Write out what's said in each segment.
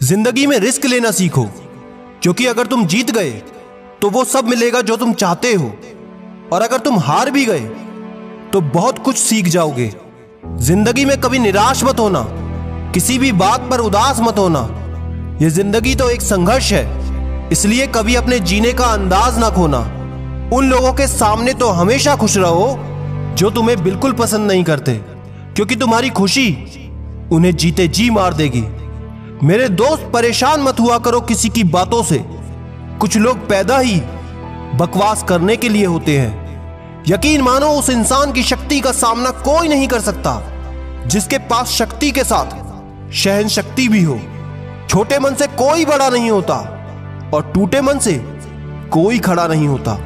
जिंदगी में रिस्क लेना सीखो, क्योंकि अगर तुम जीत गए तो वो सब मिलेगा जो तुम चाहते हो, और अगर तुम हार भी गए तो बहुत कुछ सीख जाओगे। जिंदगी में कभी निराश मत होना, किसी भी बात पर उदास मत होना। यह जिंदगी तो एक संघर्ष है, इसलिए कभी अपने जीने का अंदाज ना खोना। उन लोगों के सामने तो हमेशा खुश रहो जो तुम्हें बिल्कुल पसंद नहीं करते, क्योंकि तुम्हारी खुशी उन्हें जीते जी मार देगी। मेरे दोस्त, परेशान मत हुआ करो किसी की बातों से। कुछ लोग पैदा ही बकवास करने के लिए होते हैं। यकीन मानो, उस इंसान की शक्ति का सामना कोई नहीं कर सकता जिसके पास शक्ति के साथ सहन शक्ति भी हो। छोटे मन से कोई बड़ा नहीं होता और टूटे मन से कोई खड़ा नहीं होता।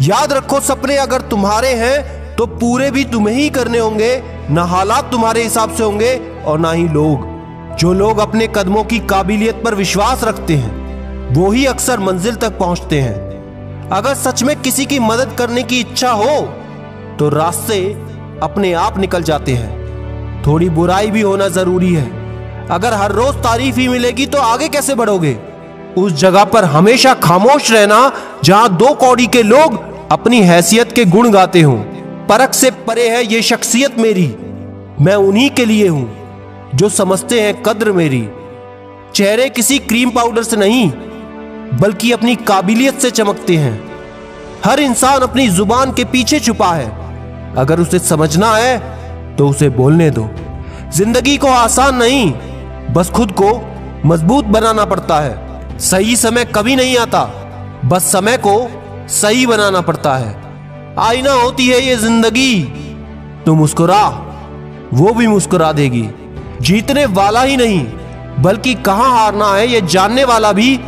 याद रखो, सपने अगर तुम्हारे हैं तो पूरे भी तुम्हें ही करने होंगे। ना हालात तुम्हारे हिसाब से होंगे और ना ही लोग। जो लोग अपने कदमों की काबिलियत पर विश्वास रखते हैं वो ही अक्सर मंजिल तक पहुंचते हैं। अगर सच में किसी की मदद करने की इच्छा हो तो रास्ते अपने आप निकल जाते हैं। थोड़ी बुराई भी होना जरूरी है। अगर हर रोज तारीफ ही मिलेगी तो आगे कैसे बढ़ोगे? उस जगह पर हमेशा खामोश रहना जहां दो कौड़ी के लोग अपनी हैसियत के गुण गाते हों। परख से परे है ये शख्सियत मेरी, मैं उन्हीं के लिए हूं जो समझते हैं कद्र मेरी। चेहरे किसी क्रीम पाउडर से नहीं बल्कि अपनी काबिलियत से चमकते हैं। हर इंसान अपनी जुबान के पीछे छुपा है, अगर उसे समझना है तो उसे बोलने दो। जिंदगी को आसान नहीं, बस खुद को मजबूत बनाना पड़ता है। सही समय कभी नहीं आता, बस समय को सही बनाना पड़ता है। आईना होती है ये जिंदगी, तू मुस्कुरा वो भी मुस्कुरा देगी। जीतने वाला ही नहीं बल्कि कहां हारना है ये जानने वाला भी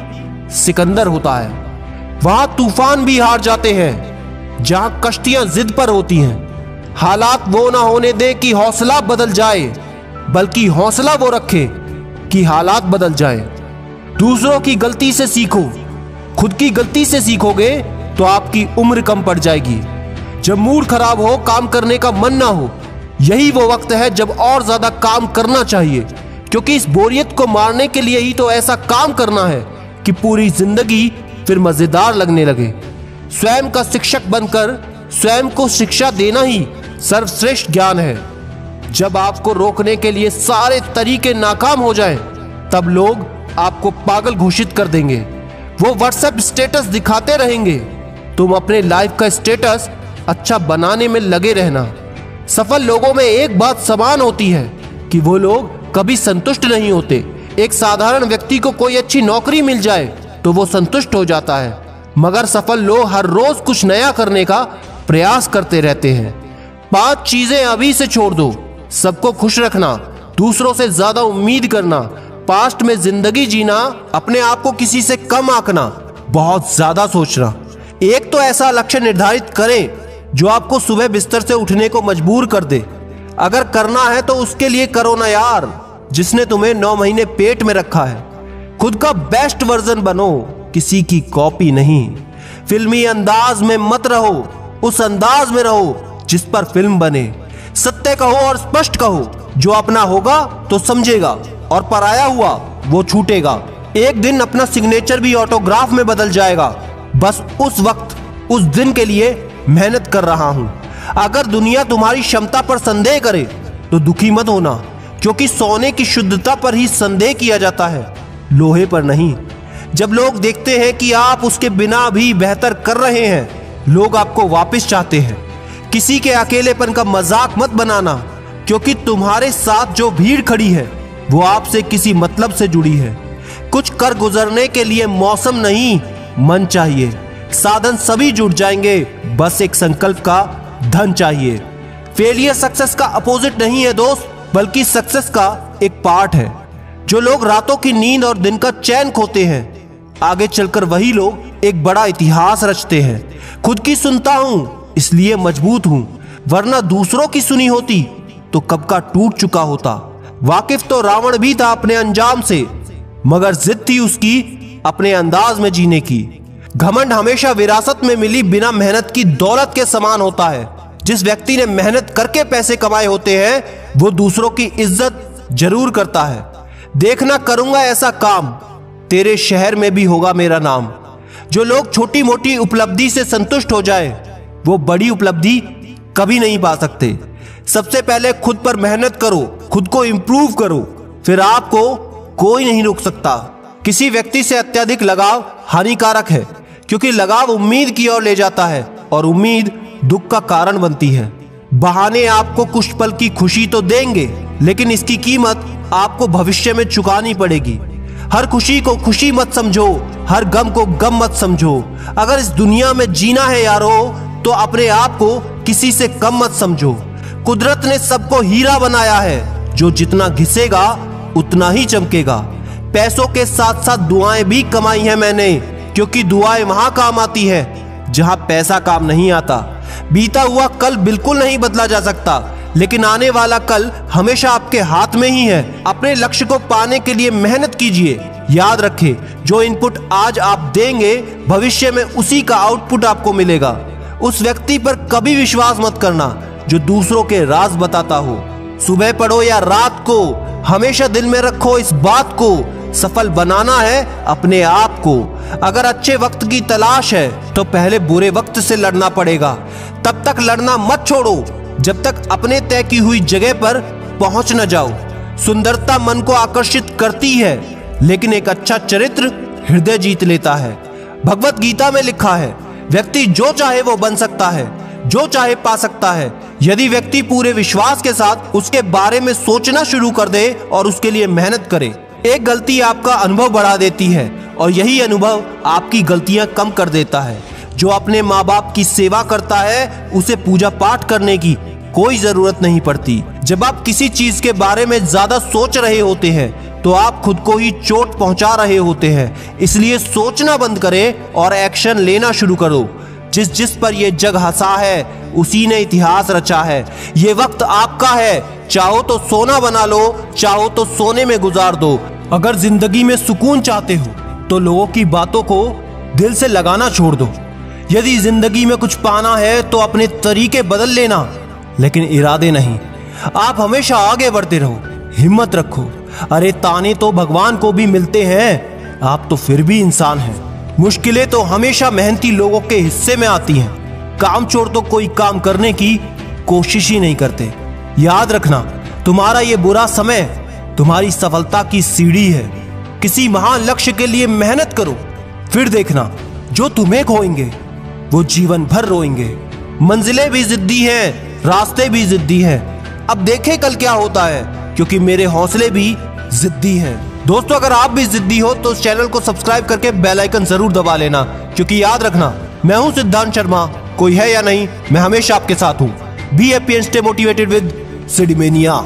सिकंदर होता है। वहां तूफान भी हार जाते हैं जहां कश्तियां जिद पर होती हैं। हालात वो ना होने दे कि हौसला बदल जाए, बल्कि हौसला वो रखे कि हालात बदल जाए। दूसरों की गलती से सीखो, खुद की गलती से सीखोगे तो आपकी उम्र कम पड़ जाएगी। जब मूड खराब हो, काम करने का मन ना हो, यही वो वक्त है जब और ज्यादा काम करना चाहिए, क्योंकि इस बोरियत को मारने के लिए ही तो ऐसा काम करना है कि पूरी जिंदगी फिर मजेदार लगने लगे। स्वयं का शिक्षक बनकर स्वयं को शिक्षा देना ही सर्वश्रेष्ठ ज्ञान है। जब आपको रोकने के लिए सारे तरीके नाकाम हो जाएं, तब लोग आपको पागल घोषित कर देंगे। वो व्हाट्सएप स्टेटस दिखाते रहेंगे, तुम अपने लाइफ का स्टेटस अच्छा बनाने में लगे रहना। सफल लोगों में एक बात समान होती है कि वो लोग कभी संतुष्ट नहीं होते। एक साधारण व्यक्ति को कोई अच्छी नौकरी मिल जाए तो वो संतुष्ट हो जाता है, मगर सफल लोग हर रोज कुछ नया करने का प्रयास करते रहते हैं। 5 चीजें अभी से छोड़ दो। सबको खुश रखना, दूसरों से ज्यादा उम्मीद करना, पास्ट में जिंदगी जीना, अपने आप को किसी से कम आंकना, बहुत ज्यादा सोचना। एक तो ऐसा लक्ष्य निर्धारित करें जो आपको सुबह बिस्तर से उठने को मजबूर कर दे। अगर करना है तो उसके लिए करो ना यार, जिसने तुम्हें 9 महीने पेट में रखा है। खुद का बेस्ट वर्जन बनो, किसी की कॉपी नहीं। फिल्मी अंदाज में मत रहो, उस अंदाज में रहो जिस पर फिल्म बने। सत्य कहो और स्पष्ट कहो, जो अपना होगा तो समझेगा और पराया हुआ वो छूटेगा। एक दिन अपना सिग्नेचर भी ऑटोग्राफ में बदल जाएगा। बस उस वक्त, उस दिन के लिए मेहनत कर रहा हूं। अगर दुनिया तुम्हारी क्षमता पर संदेह करे तो दुखी मत होना, क्योंकि सोने की शुद्धता पर ही संदेह किया जाता है, लोहे पर नहीं। जब लोग देखते हैं कि आप उसके बिना भी बेहतर कर रहे हैं, लोग आपको वापस चाहते हैं। किसी के अकेलेपन का मजाक मत बनाना, क्योंकि तुम्हारे साथ जो भीड़ खड़ी है वो आपसे किसी मतलब से जुड़ी है। कुछ कर गुजरने के लिए मौसम नहीं, मन चाहिए। साधन सभी जुट जाएंगे, बस एक संकल्प का धन चाहिए। फेलियर सक्सेस का अपोजिट नहीं है दोस्त, बल्कि सक्सेस का एक पार्ट है। जो लोग रातों की नींद और दिन का चैन खोते हैं, आगे चलकर वही लोग एक बड़ा इतिहास रचते हैं। खुद की सुनता हूं इसलिए मजबूत हूं, वरना दूसरों की सुनी होती तो कब का टूट चुका होता। वाकिफ तो रावण भी था अपने अंजाम से, मगर जिद थी उसकी अपने अंदाज में जीने की। घमंड हमेशा विरासत में मिली बिना मेहनत की दौलत के समान होता है। जिस व्यक्ति ने मेहनत करके पैसे कमाए होते हैं वो दूसरों की इज्जत जरूर करता है। देखना करूंगा ऐसा काम, तेरे शहर में भी होगा मेरा नाम। जो लोग छोटी मोटी उपलब्धि से संतुष्ट हो जाए वो बड़ी उपलब्धि कभी नहीं पा सकते। सबसे पहले खुद पर मेहनत करो, खुद को इंप्रूव करो, फिर आपको कोई नहीं रोक सकता। किसी व्यक्ति से अत्यधिक लगाव हानिकारक है, क्योंकि लगाव उम्मीद की ओर ले जाता है और उम्मीद दुख का कारण बनती है। बहाने आपको कुछ पल की खुशी तो देंगे, लेकिन इसकी कीमत आपको भविष्य में चुकानी पड़ेगी। हर खुशी को खुशी मत समझो, हर गम को गम मत समझो। अगर इस दुनिया में जीना है यारो, तो अपने आप को किसी से कम मत समझो। कुदरत ने सबको हीरा बनाया है, जो जितना घिसेगा उतना ही चमकेगा। पैसों के साथ साथ दुआएं भी कमाई हैं मैंने, क्योंकि दुआएं वहां काम आती है जहां पैसा काम नहीं आता। बीता हुआ कल बिल्कुल नहीं बदला जा सकता, लेकिन आने वाला कल हमेशा आपके हाथ में ही है। अपने लक्ष्य को पाने के लिए मेहनत कीजिए। याद रखें, जो इनपुट आज आप देंगे भविष्य में उसी का आउटपुट आपको मिलेगा। उस व्यक्ति पर कभी विश्वास मत करना जो दूसरों के राज बताता हो। सुबह पढ़ो या रात को, हमेशा दिल में रखो इस बात को, सफल बनाना है अपने आप को। अगर अच्छे वक्त की तलाश है तो पहले बुरे वक्त से लड़ना पड़ेगा। तब तक लड़ना मत छोड़ो जब तक अपने तय की हुई जगह पर पहुंच न जाओ। सुंदरता मन को आकर्षित करती है, लेकिन एक अच्छा चरित्र हृदय जीत लेता है। भगवत गीता में लिखा है, व्यक्ति जो चाहे वो बन सकता है, जो चाहे पा सकता है, यदि व्यक्ति पूरे विश्वास के साथ उसके बारे में सोचना शुरू कर दे और उसके लिए मेहनत करे। एक गलती आपका अनुभव बढ़ा देती है और यही अनुभव आपकी गलतियां कम कर देता है। जो अपने माँ बाप की सेवा करता है उसे पूजा पाठ करने की कोई जरूरत नहीं पड़ती। जब आप किसी चीज के बारे में ज्यादा सोच रहे होते हैं तो आप खुद को ही चोट पहुंचा रहे होते हैं। इसलिए सोचना बंद करें और एक्शन लेना शुरू करो। जिस जिस पर यह जग हंसा है उसी ने इतिहास रचा है। ये वक्त आपका है, चाहो तो सोना बना लो, चाहो तो सोने में गुजार दो। अगर जिंदगी में सुकून चाहते हो तो लोगों की बातों को दिल से लगाना छोड़ दो। यदि जिंदगी में कुछ पाना है तो अपने तरीके बदल लेना, लेकिन इरादे नहीं। आप हमेशा आगे बढ़ते रहो, हिम्मत रखो। अरे ताने तो भगवान को भी मिलते हैं, आप तो फिर भी इंसान हैं। मुश्किलें तो हमेशा मेहनती लोगों के हिस्से में आती हैं। कामचोर तो कोई काम करने की कोशिश ही नहीं करते। याद रखना, तुम्हारा ये बुरा समय तुम्हारी सफलता की सीढ़ी है। किसी महान लक्ष्य के लिए मेहनत करो, फिर देखना जो तुम्हें खोएंगे वो जीवन भर रोएंगे। मंजिलें भी जिद्दी हैं, रास्ते भी जिद्दी हैं। अब देखें कल क्या होता है, क्योंकि मेरे हौसले भी जिद्दी हैं। दोस्तों, अगर आप भी जिद्दी हो तो इस चैनल को सब्सक्राइब करके बेल आइकन जरूर दबा लेना, क्योंकि याद रखना, मैं हूं सिद्धांत शर्मा। कोई है या नहीं, मैं हमेशा आपके साथ हूं। Be happy and stay motivated with सिडमेनिया।